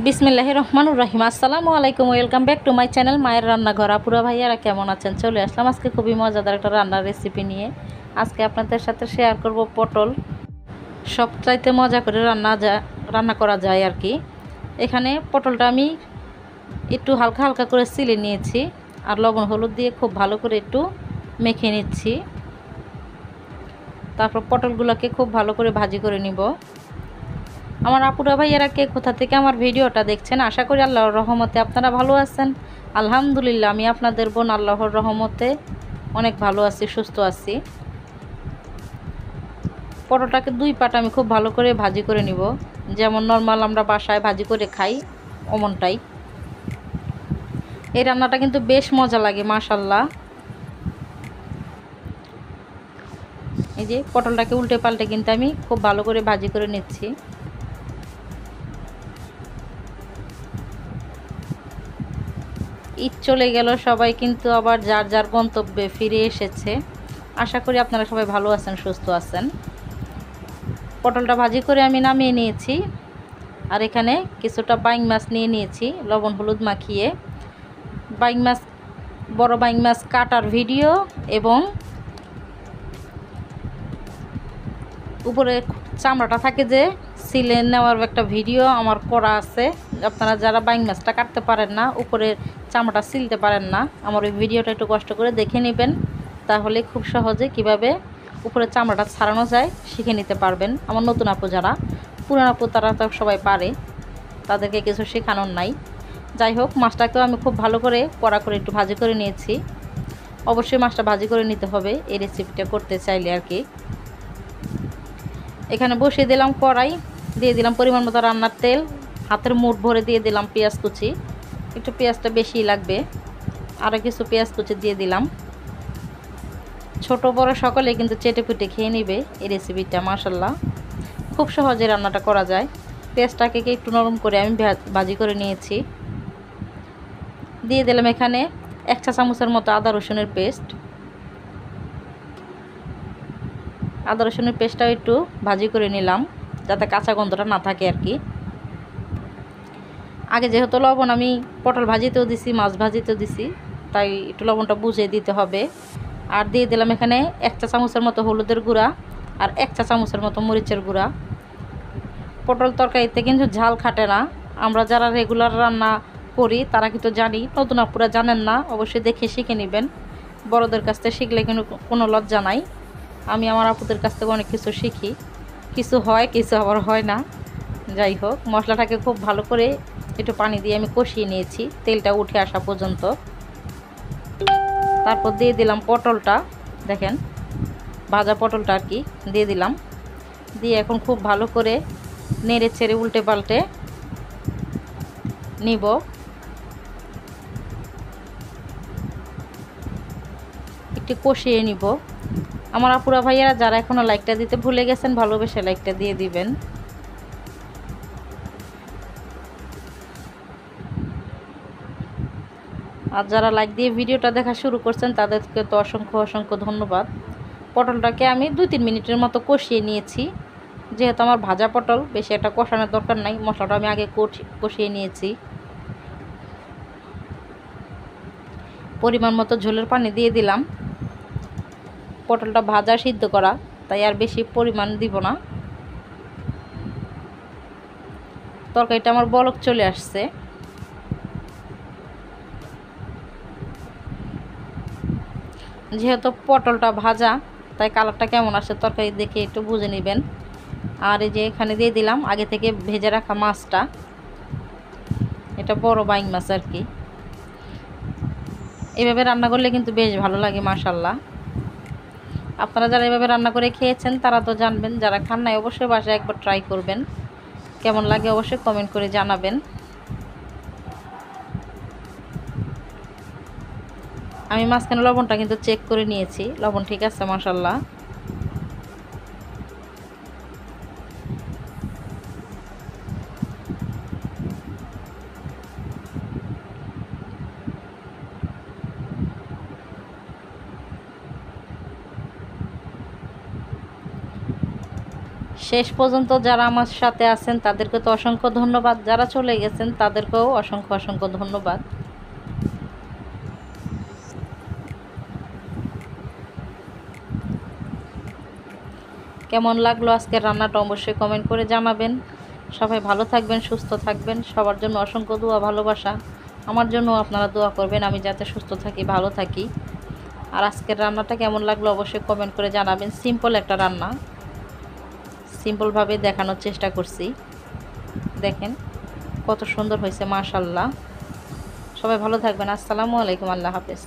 বিসমিল্লাহির রহমানুর রহিম। আসসালামু আলাইকুম, welcome back to my channel মায়ের রান্নাঘর। আপুরা ভাইয়ারা কেমন আছেন? চলে আসলাম আজকে খুবই মজাদার একটা রান্নার রেসিপি নিয়ে। আজকে আপনাদের সাথে শেয়ার করব পটল। সবচাইতে মজা করে রান্না করা যায় আর কি। এখানে পটলটা আমি একটু হালকা হালকা করে ছিলে নিয়েছি, আর লবণ হলুদ দিয়ে খুব ভালো করে একটু মেখে নিচ্ছি। তারপর পটলগুলোকে খুব ভালো করে ভাজি করে নিব। আমার আপুরা ভাইয়ারা কে কোথা থেকে আমার ভিডিওটা দেখছেন, আশা করি আল্লাহর রহমতে আপনারা ভালো আছেন। আলহামদুলিল্লাহ, আমি আপনাদের বোন আল্লাহর রহমতে অনেক ভালো আছি, সুস্থ আছি। পরোটাকে দুই পাট আমি খুব ভালো করে ভাজি করে নিব, যেমন নর্মাল আমরা বাসায় ভাজি করে খাই অমনটাই। এই রান্নাটা কিন্তু বেশ মজা লাগে মাশাল্লাহ। এই যে পটলটাকে উল্টে পাল্টে কিন্তু আমি খুব ভালো করে ভাজি করে নিচ্ছি। ঈদ চলে গেল, সবাই কিন্তু আবার যার যার গন্তব্যে ফিরে এসেছে। আশা করি আপনারা সবাই ভালো আছেন, সুস্থ আছেন। পটলটা ভাজি করে আমি নামিয়ে নিয়েছি, আর এখানে কিছুটা বাইং মাছ নিয়ে নিয়েছি লবণ হলুদ মাখিয়ে। বাইং মাছ, বড় বাইং মাছ কাটার ভিডিও এবং উপরে চামড়াটা থাকে যে সিলে নেওয়ার একটা ভিডিও আমার করা আছে। আপনারা যারা বাইং মাছটা কাটতে পারেন না, উপরের চামড়াটা সিলতে পারেন না, আমার ওই ভিডিওটা একটু কষ্ট করে দেখে নেবেন, তাহলে খুব সহজে কিভাবে উপরের চামড়াটা ছাড়ানো যায় শিখে নিতে পারবেন। আমার নতুন আপু যারা, পুরান আপু তারা তো সবাই পারে, তাদেরকে কিছু শেখানোর নাই। যাই হোক, মাছটাকেও আমি খুব ভালো করে কড়া করে একটু ভাজি করে নিয়েছি। অবশ্যই মাছটা ভাজি করে নিতে হবে এই রেসিপিটা করতে চাইলে আর কি। এখানে বসিয়ে দিলাম কড়াই, দিয়ে দিলাম পরিমাণ মতো রান্নার তেল, হাতের মুঠ ভরে দিয়ে দিলাম পেঁয়াজ কুচি, একটু পেঁয়াজটা বেশি লাগবে, আরও কিছু পেঁয়াজ কুচি দিয়ে দিলাম। ছোট বড় সকলে কিন্তু চেটে পুটে খেয়ে নেবে এই রেসিপিটা মাশাল্লাহ, খুব সহজে রান্নাটা করা যায়। পেঁয়াজটাকে একটু নরম করে আমি ভাজি করে নিয়েছি। দিয়ে দিলাম এখানে 1 চা চামচের মতো আদা রসুনের পেস্ট। আদা রসুনের পেস্টটাও একটু ভাজি করে নিলাম, যাতে কাঁচা গন্ধটা না থাকে আর কি। আগে যেহেতু লবণ আমি পটল ভাজিতেও দিছি, মাছ ভাজিতেও দিছি, তাই একটু লবণটা বুঝে দিতে হবে। আর দিয়ে দিলাম এখানে 1 চা চামচের মতো হলুদের গুঁড়া, আর 1 চা চামচের মতো মরিচের গুঁড়া। পটল তরকারিতে কিন্তু ঝাল খাটে না, আমরা যারা রেগুলার রান্না করি তারা কিন্তু জানি, নতুন আপুরা জানেন না, অবশ্যই দেখে শিখে নেবেন। বড়দের কাছ থেকে শিখলে কিন্তু কোনো লজ্জা নাই। আমি আমার আপুদের কাছ থেকে অনেক কিছু শিখি, কিছু হয় কিছু আবার হয় না। যাই হোক, মশলাটাকে খুব ভালো করে একটু পানি দিয়ে আমি কষিয়ে নিয়েছি তেলটা উঠে আসা পর্যন্ত। তারপর দিয়ে দিলাম পটলটা, দেখেন ভাজা পটলটা আর কি দিয়ে দিলাম। দিয়ে এখন খুব ভালো করে নেড়ে ছেড়ে উল্টে পাল্টে নিব। একটু কষিয়ে নিব। আমার আপুরা ভাইয়ারা যারা এখনও লাইকটা দিতে ভুলে গেছেন, ভালোবেসে লাইকটা দিয়ে দিবেন। আর যারা লাইক দিয়ে ভিডিওটা দেখা শুরু করছেন তাদেরকে তো অসংখ্য অসংখ্য ধন্যবাদ। পটলটাকে আমি 2-3 মিনিটের মতো কষিয়ে নিয়েছি। যেহেতু আমার ভাজা পটল, বেশি একটা কষানোর দরকার নাই, মশলাটা আমি আগে কষিয়ে নিয়েছি। পরিমাণ মতো ঝোলের পানি দিয়ে দিলাম। পটলটা ভাজা সিদ্ধ করা, তাই আর বেশি পরিমাণ দিব না। তরকারিটা আমার বলক চলে আসছে। যেহেতু পটলটা ভাজা, তাই কালারটা কেমন আসছে তরকারি দেখে একটু বুঝে নেবেন। আর এই যে এখানে দিয়ে দিলাম আগে থেকে ভেজে রাখা মাছটা, এটা বড় বাইং মাছ আর কি। এভাবে রান্না করলে কিন্তু বেশ ভালো লাগে মাশাল্লাহ। আপনারা যারা এভাবে রান্না করে খেয়েছেন তারা তো জানবেন, যারা খান নাই অবশ্যই বাসায় একবার ট্রাই করবেন, কেমন লাগে অবশ্যই কমেন্ট করে জানাবেন। আমি মাঝখানে লবণটা কিন্তু চেক করে নিয়েছি, লবণ ঠিক আছে মাশাল্লাহ। শেষ পর্যন্ত যারা আমার সাথে আছেন তাদেরকে তো অসংখ্য ধন্যবাদ, যারা চলে গেছেন তাদেরকেও অসংখ্য অসংখ্য ধন্যবাদ। কেমন লাগলো আজকের রান্নাটা অবশ্যই কমেন্ট করে জানাবেন। সবাই ভালো থাকবেন, সুস্থ থাকবেন। সবার জন্য অসংখ্য দোয়া ভালোবাসা। আমার জন্য আপনারা দোয়া করবেন আমি যাতে সুস্থ থাকি, ভালো থাকি। আর আজকের রান্নাটা কেমন লাগলো অবশ্যই কমেন্ট করে জানাবেন। সিম্পল একটা রান্না, সিম্পলভাবে দেখানোর চেষ্টা করছি। দেখেন কত সুন্দর হয়েছে, মাশাআল্লাহ। সবাই ভালো থাকবেন। আসসালামু আলাইকুম, আল্লাহ হাফেজ।